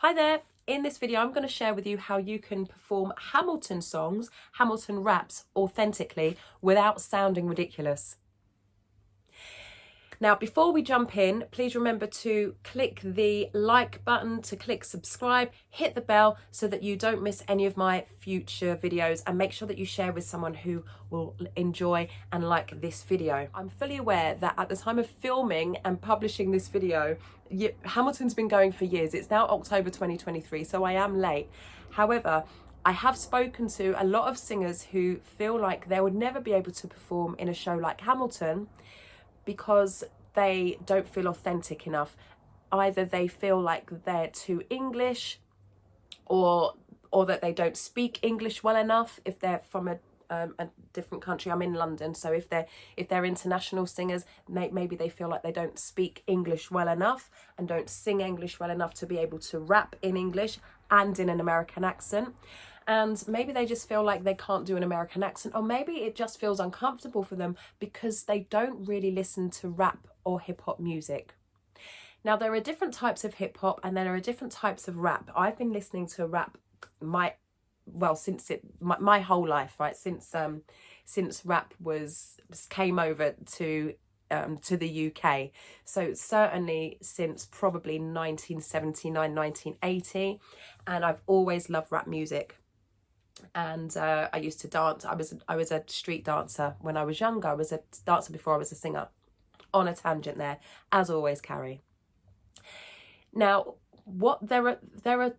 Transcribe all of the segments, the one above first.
Hi there. In this video, I'm going to share with you how you can perform Hamilton songs, Hamilton raps authentically without sounding ridiculous. Now, before we jump in, please remember to click the like button, to click subscribe, hit the bell so that you don't miss any of my future videos, and make sure that you share with someone who will enjoy and like this video. I'm fully aware that at the time of filming and publishing this video, Hamilton's been going for years. It's now October 2023, so I am late. However, I have spoken to a lot of singers who feel like they would never be able to perform in a show like Hamilton because they don't feel authentic enough. Either they feel like they're too English, or that they don't speak English well enough if they're from a different country. I'm in London, so if they're international singers, maybe they feel like they don't speak English well enough and don't sing English well enough to be able to rap in English and in an American accent. And maybe they just feel like they can't do an American accent, or maybe it just feels uncomfortable for them because they don't really listen to rap or hip hop music. Now, there are different types of hip hop and there are different types of rap. I've been listening to rap my whole life, right? Since rap came over to the UK. So certainly since probably 1979, 1980, and I've always loved rap music. And I used to dance. I was a street dancer when I was younger. I was a dancer before I was a singer. On a tangent there, as always, Carrie. Now, there are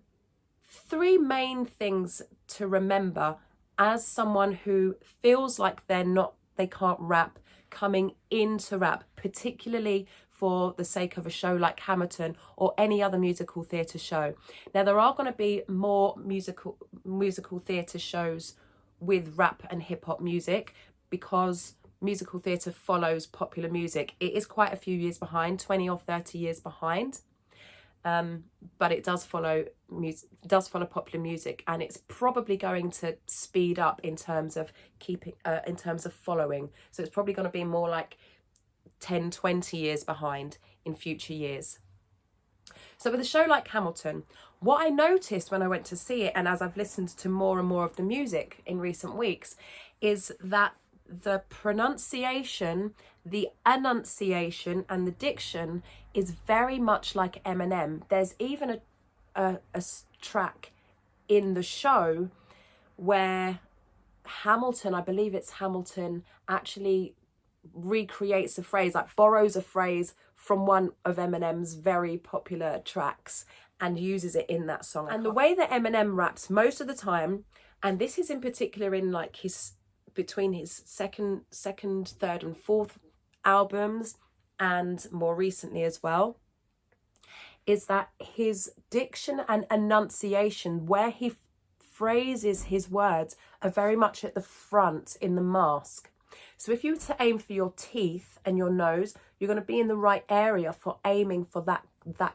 three main things to remember as someone who feels like they can't rap coming into rap, particularly for the sake of a show like Hamilton or any other musical theatre show. Now, there are going to be more musical theatre shows with rap and hip hop music because musical theatre follows popular music. It is quite a few years behind, 20 or 30 years behind. But it does follow popular music, and it's probably going to speed up in terms of following. So it's probably going to be more like 10, 20 years behind in future years. So with a show like Hamilton, what I noticed when I went to see it, and as I've listened to more and more of the music in recent weeks, is that the pronunciation, the enunciation, and the diction is very much like Eminem. There's even a track in the show where Hamilton, I believe it's Hamilton, actually recreates a phrase, like borrows a phrase from one of Eminem's very popular tracks and uses it in that song. And the way that Eminem raps most of the time, and this is in particular in like between his second, third and fourth albums, and more recently as well, is that his diction and enunciation, where he phrases his words, are very much at the front in the mask. So if you were to aim for your teeth and your nose, you're going to be in the right area for aiming for that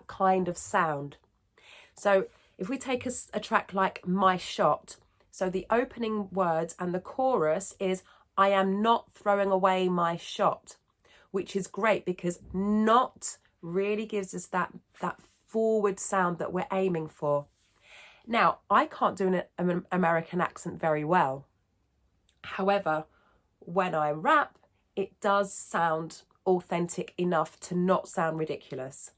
kind of sound. So if we take a track like My Shot, so the opening words and the chorus is, I am not throwing away my shot, which is great because not really gives us that forward sound that we're aiming for. Now, I can't do an American accent very well. However, when I rap, it does sound authentic enough to not sound ridiculous.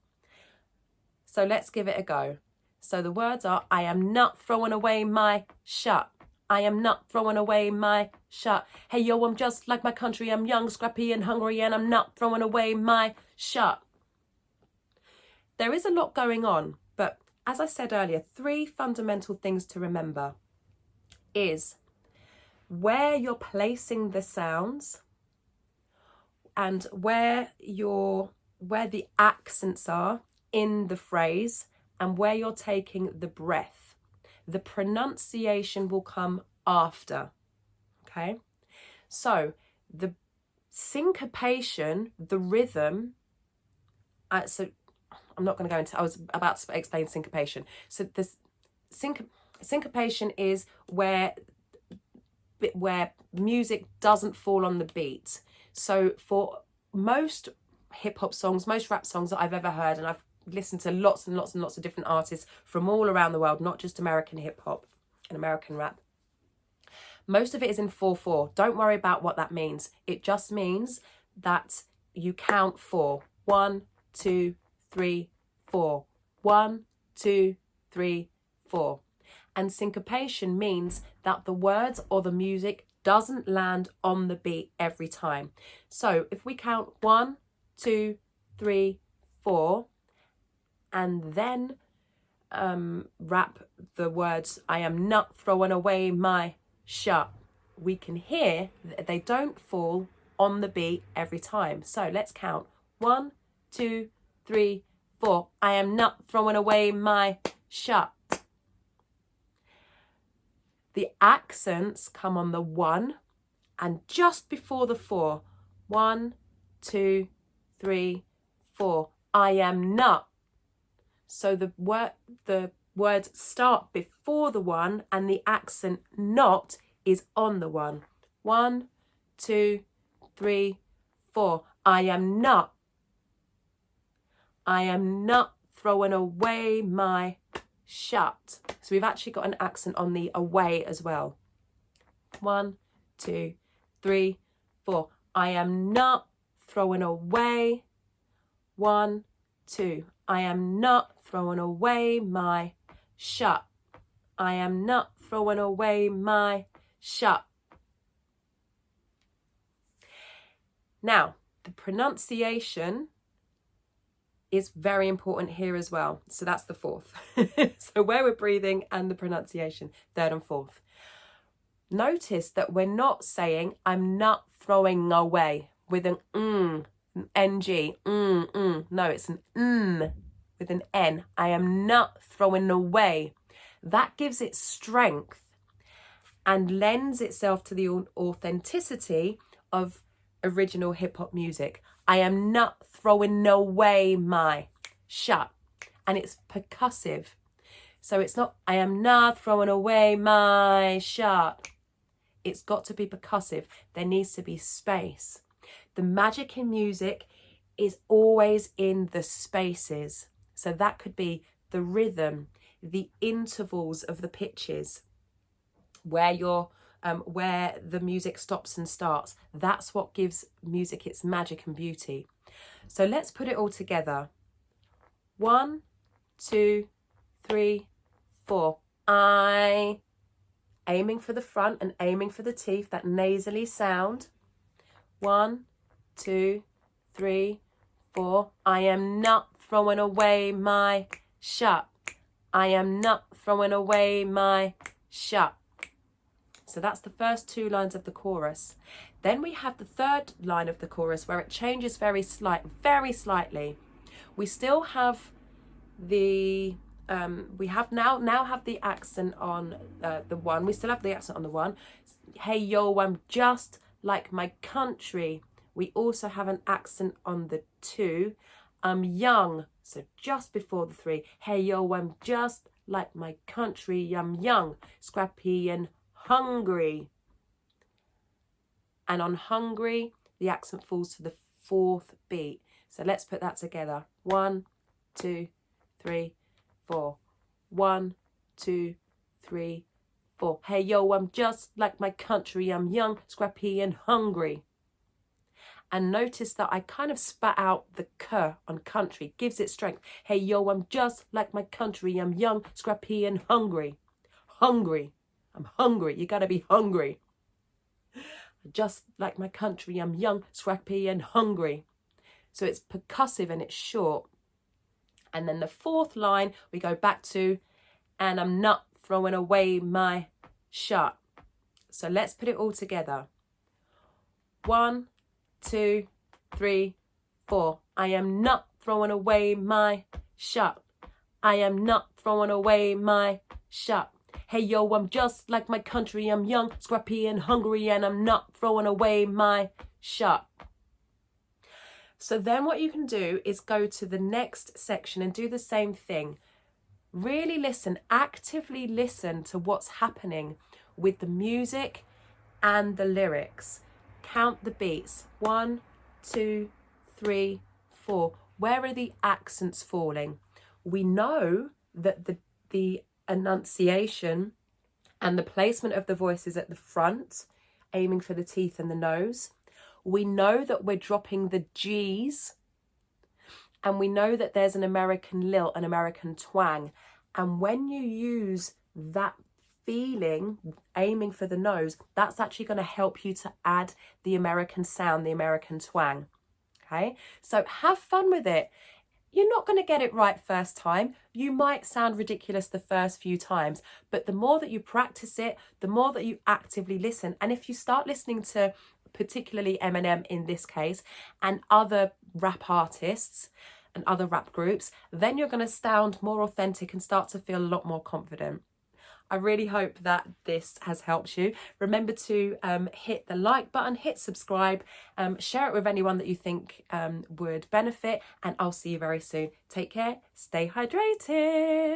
So let's give it a go. So the words are, I am not throwing away my shot. I am not throwing away my shot. Hey, yo, I'm just like my country. I'm young, scrappy and hungry, and I'm not throwing away my shot. There is a lot going on, but as I said earlier, three fundamental things to remember is where you're placing the sounds and where the accents are in the phrase and where you're taking the breath. The pronunciation will come after, okay? So the syncopation, the rhythm, so I'm not going to go into, I was about to explain syncopation. So the syncopation is where music doesn't fall on the beat. So for most hip hop songs, most rap songs that I've ever heard, and I've listen to lots and lots and lots of different artists from all around the world, not just American hip hop and American rap. Most of it is in 4/4. Don't worry about what that means. It just means that you count 4. 1, 2, 3, 4. 1, 2, 3, 4. And syncopation means that the words or the music doesn't land on the beat every time. So if we count 1, 2, 3, 4, and then rap the words, I am not throwing away my shut, we can hear that they don't fall on the beat every time. So let's count 1, 2, 3, 4. I am not throwing away my shut. The accents come on the 1 and just before the 4. 1, 2, 3, 4. I am not. So the words start before the 1 and the accent not is on the 1. 1, 2, 3, 4. I am not. I am not throwing away my shut. So we've actually got an accent on the away as well. 1, 2, 3, 4. I am not throwing away. 1, 2. I am not throwing away my shut. I am not throwing away my shut. Now, the pronunciation is very important here as well. So that's the 4th. So where we're breathing and the pronunciation, 3rd and 4th. Notice that we're not saying I'm not throwing away with an ng, No, it's an with an n. I am not throwing away. That gives it strength and lends itself to the authenticity of original hip hop music. I am not throwing away my shut. And it's percussive. So it's not, I am not throwing away my shut. It's got to be percussive. There needs to be space. The magic in music is always in the spaces. So that could be the rhythm, the intervals of the pitches, where the music stops and starts. That's what gives music its magic and beauty. So let's put it all together. 1, 2, 3, 4. I, aiming for the front and aiming for the teeth, that nasally sound. 1, 2, 3, 4. I am not throwing away my shut. I am not throwing away my shut. So that's the first 2 lines of the chorus. Then we have the 3rd line of the chorus where it changes very slightly. We still have the we have now have the accent on the 1. We still have the accent on the 1. Hey yo, I'm just like my country. We also have an accent on the 2. I'm young, so just before the 3. Hey yo, I'm just like my country. I'm young, scrappy and hungry. And on hungry, the accent falls to the 4th beat. So let's put that together. 1, 2, 3, 4. 1, 2, 3, 4. Hey yo, I'm just like my country. I'm young, scrappy and hungry. And notice that I kind of spat out the k on country. Gives it strength. Hey yo, I'm just like my country. I'm young, scrappy and hungry. Hungry. I'm hungry. You gotta be hungry. Just like my country. I'm young, scrappy and hungry. So it's percussive and it's short. And then the 4th line, we go back to, and I'm not throwing away my shut. So let's put it all together. 1, 2, 3, 4. I am not throwing away my shut. I am not throwing away my shut. Hey yo, I'm just like my country. I'm young, scrappy and hungry, and I'm not throwing away my shut. So then what you can do is go to the next section and do the same thing. Really listen, actively listen to what's happening with the music and the lyrics. Count the beats. 1, 2, 3, 4. Where are the accents falling? We know that the enunciation and the placement of the voice is at the front, aiming for the teeth and the nose. We know that we're dropping the G's, and we know that there's an American lilt, an American twang. And when you use that feeling, aiming for the nose, that's actually going to help you to add the American sound, the American twang. Okay, so have fun with it. You're not going to get it right first time. You might sound ridiculous the first few times, but the more that you practice it, the more that you actively listen. And if you start listening to particularly Eminem in this case, and other rap artists and other rap groups, then you're going to sound more authentic and start to feel a lot more confident. I really hope that this has helped you. Remember to hit the like button, hit subscribe, share it with anyone that you think would benefit, and I'll see you very soon. Take care, stay hydrated.